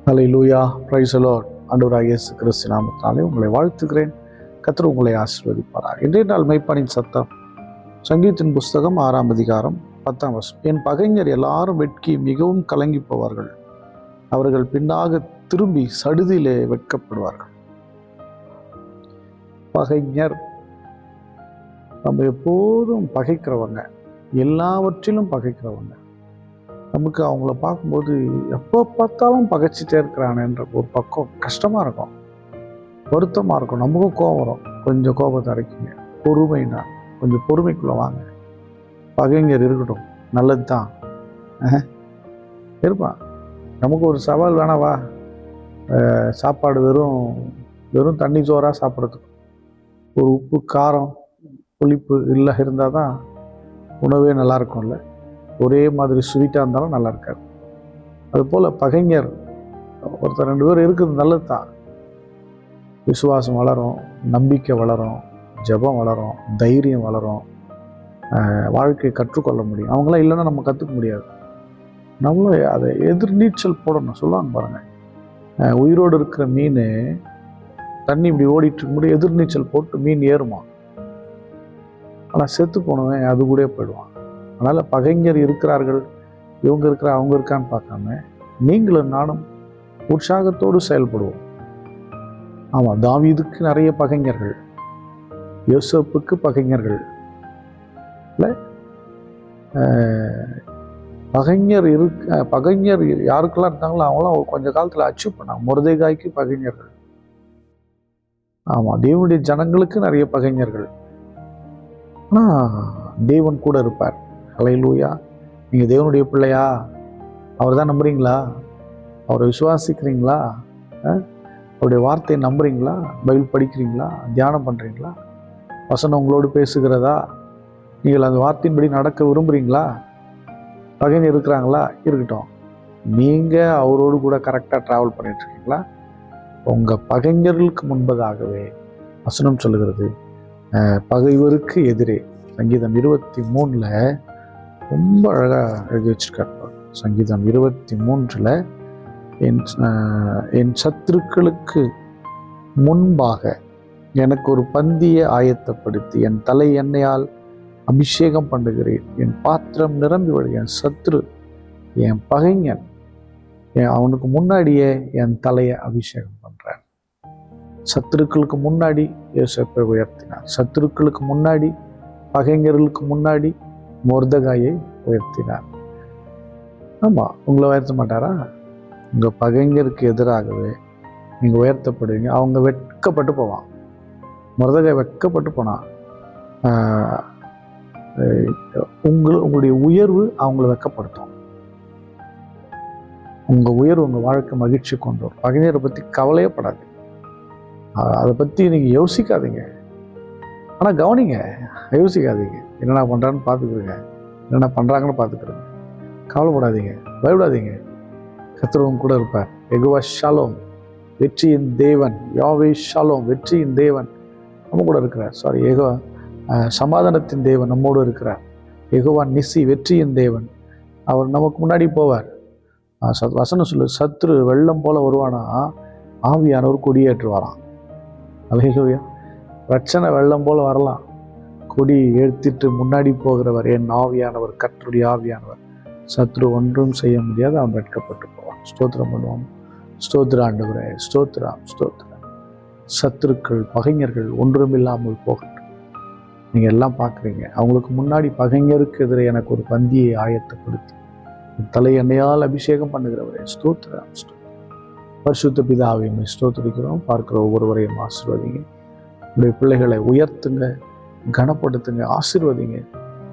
Hallelujah, praise the Lord. ஆண்டவராகிய இயேசு கிறிஸ்து நாமத்தினாலே உங்களை வாழ்த்துகிறேன். கர்த்தர் உங்களை ஆசீர்வதிப்பாராக. இன்றைய நாள் மெய்ப்பனின் சத்தம், சங்கீதத்தின் புஸ்தகம் 6ஆம் அதிகாரம் 10ஆம் வசனம். என் பகைஞர் எல்லாரும் வெட்கி மிகவும் கலங்கி போவார்கள், அவர்கள் பின்னாக திரும்பி சடுதியிலே வெட்கப்படுவார்கள். பகைஞர் நம்ம எப்போதும் பகைக்கிறவங்க, எல்லாவற்றிலும் பகைக்கிறவங்க. நமக்கு அவங்கள பார்க்கும்போது எப்போ பார்த்தாலும் பகைச்சிட்டே இருக்கிறானேன்ற ஒரு பக்கம் கஷ்டமாக இருக்கும், வருத்தமாக இருக்கும். நமக்கும் கோபம் வரும். கொஞ்சம் கோபத்தை அடைக்குங்க, பொறுமைனா கொஞ்சம் பொறுமைக்குள்ளே வாங்க. பகைஞர் இருக்கட்டும், நல்லது தான் இருப்பான். நமக்கு ஒரு சவால் வேணாவா, சாப்பாடு வெறும் தண்ணி சோறாக சாப்பிட்றதுக்கு ஒரு உப்பு காரம் புளிப்பு இல்லை இருந்தால் தான் உணவே நல்லா இருக்கும்ல. ஒரே மாதிரி ஸ்வீட்டாக இருந்தாலும் நல்லா இருக்காது. அதுபோல் பகைஞர் ஒருத்தர் 2 பேர் இருக்குது, நல்லது தான். விசுவாசம் வளரும், நம்பிக்கை வளரும், ஜெபம் வளரும், தைரியம் வளரும், வாழ்க்கையை கற்றுக்கொள்ள முடியும். அவங்களாம் இல்லைன்னா நம்ம கற்றுக்க முடியாது. நம்மளும் அதை எதிர்நீச்சல் போடணும். சொல்லுவாங்க பாருங்கள், உயிரோடு இருக்கிற மீன் தண்ணி இப்படி ஓடிட்டு இருக்கும்போது எதிர்நீச்சல் போட்டு மீன் ஏறுமா, ஆனால் செத்து போனவன் அது கூட போயிடுவான். அதனால் பகைஞர் இருக்கிறார்கள், இவங்க இருக்கிற அவங்க இருக்கான்னு பார்க்காம நீங்களும் நானும் உற்சாகத்தோடு செயல்படுவோம். ஆமாம், தாவீதுக்கு நிறைய பகைஞர்கள், யோசேப்புக்கு பகைஞர்கள் இல்லை. பகைஞர் யாருக்கெல்லாம் இருந்தாங்களோ அவங்களாம் கொஞ்ச காலத்தில் அச்சீவ் பண்ணாங்க. மொர்தெகாய்க்கு பகைஞர்கள். ஆமாம், தேவனுடைய ஜனங்களுக்கு நிறைய பகைஞர்கள். ஆனால் தேவன் கூட இருப்பார். ஹல்லேலூயா. நீங்கள் தேவனுடைய பிள்ளையா? அவர் தான் நம்புறீங்களா? அவரை விசுவாசிக்கிறீங்களா? அவருடைய வார்த்தையை நம்புறீங்களா? பைபிள் படிக்கிறீங்களா? தியானம் பண்ணுறீங்களா? வசனம் உங்களோடு பேசுகிறதா? நீங்கள் அந்த வார்த்தையின்படி நடக்க விரும்புகிறீங்களா? பகைஞர் இருக்கிறாங்களா? இருக்கட்டும். நீங்கள் அவரோடு கூட கரெக்டாக ட்ராவல் பண்ணிட்டுருக்கீங்களா? உங்கள் பகைஞர்களுக்கு முன்பதாகவே வசனம் சொல்லுகிறது, பகைவருக்கு எதிரே. சங்கீதம் 23 ரொம்ப அழகாக எழுதி வச்சிருக்காரு. சங்கீதம் 23 என் சத்துருக்களுக்கு முன்பாக எனக்கு ஒரு பந்தியை ஆயத்தப்படுத்தி என் தலை எண்ணெயால் அபிஷேகம் பண்ணுகிறேன், என் பாத்திரம் நிரம்பி வழி. என் சத்ரு, என் பகைஞன், அவனுக்கு முன்னாடியே என் தலையை அபிஷேகம் பண்ணுறேன். சத்துருக்களுக்கு முன்னாடி யோசேப்பை உயர்த்தினார். சத்துருக்களுக்கு முன்னாடி, பகைஞர்களுக்கு முன்னாடி மொர்தெகாயை உயர்த்தினார். ஆமாம், உங்களை உயர்த்த மாட்டாரா? உங்கள் பகைஞருக்கு எதிராகவே நீங்கள் உயர்த்தப்படுவீங்க. அவங்க வெட்கப்பட்டு போவான். மொர்தெகாய் வெட்கப்பட்டு போனான். உங்களுடைய உயர்வு அவங்கள வெட்கப்படுத்தும். உங்கள் உயர்வு உங்கள் வாழ்க்கை மகிழ்ச்சி கொண்டு வரும். பகைஞரை பற்றி கவலையே படாது, அதை பற்றி நீங்கள் யோசிக்காதீங்க. ஆனால் கவனிங்க, யோசிக்காதீங்க. என்னென்ன பண்ணுறான்னு பார்த்துக்கிறீங்க, என்னென்ன பண்ணுறாங்கன்னு பார்த்துக்கிறேங்க. கவலைப்படாதீங்க, பயப்படாதீங்க. கர்த்தர் கூட இருப்பார். யெகோவா ஷாலோம், வெற்றியின் தேவன். யாவே ஷாலோம், வெற்றியின் தேவன் நம்ம கூட இருக்கிறார். யெகோவா சமாதானத்தின் தேவன் நம்மோடு இருக்கிறார். யெகோவா நிசி, வெற்றியின் தேவன். அவர் நமக்கு முன்னாடி போவார். வசனம் சொல்லு, சத்ரு வெள்ளம் போல வருவானா, ஆவியானவர் கொடியேற்றுவாராம். அல்லேலூயா. பிரச்சனை வெள்ளம் போல வரலாம், கொடி ஏற்றிட்டு முன்னாடி போகிறவர் என் ஆவியானவர், கர்த்தருடைய ஆவியானவர். சத்ரு ஒன்றும் செய்ய முடியாது, அவன் வெட்கப்பட்டு போவான். ஸ்தோத்திரம் பண்ணுவான். ஸ்தோத்திர ஆண்டவரே, ஸ்தோத்திரம் ஸ்தோத்திரம். சத்துருக்கள், பகைஞர்கள் ஒன்றுமில்லாமல் போகட்டும். நீங்கள் எல்லாம் பார்க்குறீங்க, அவங்களுக்கு முன்னாடி பகைஞருக்கு எதிரே எனக்கு ஒரு பந்தியை ஆயத்தப்படுத்தி தலை எண்ணெயால் அபிஷேகம் பண்ணுகிறவரே, ஸ்தோத்திரம் ஸ்தோத்திரம். பரிசுத்த பிதாவையும் ஸ்தோத்திரிக்கிறோம். பார்க்குற ஒவ்வொருவரையும் ஆசீர்வதிங்க. உங்களுடைய பிள்ளைகளை உயர்த்துங்க, கனப்படுத்துங்க, ஆசீர்வதிங்க.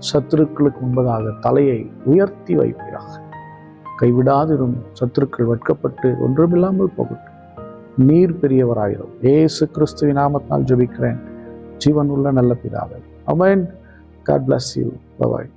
சத்துருக்களுக்கு முன்பதாக தலையை உயர்த்தி வைப்பீராக. கைவிடாதிரும். சத்துருக்கள் வெட்கப்பட்டு ஒன்றுமில்லாமல் போகட்டும். நீர் பெரியவராயிரும். இயேசு கிறிஸ்துவின் நாமத்தினால் ஜெபிக்கிறேன், ஜீவனுள்ள நல்ல பிதாவே. ஆமென். God bless you. Bye bye.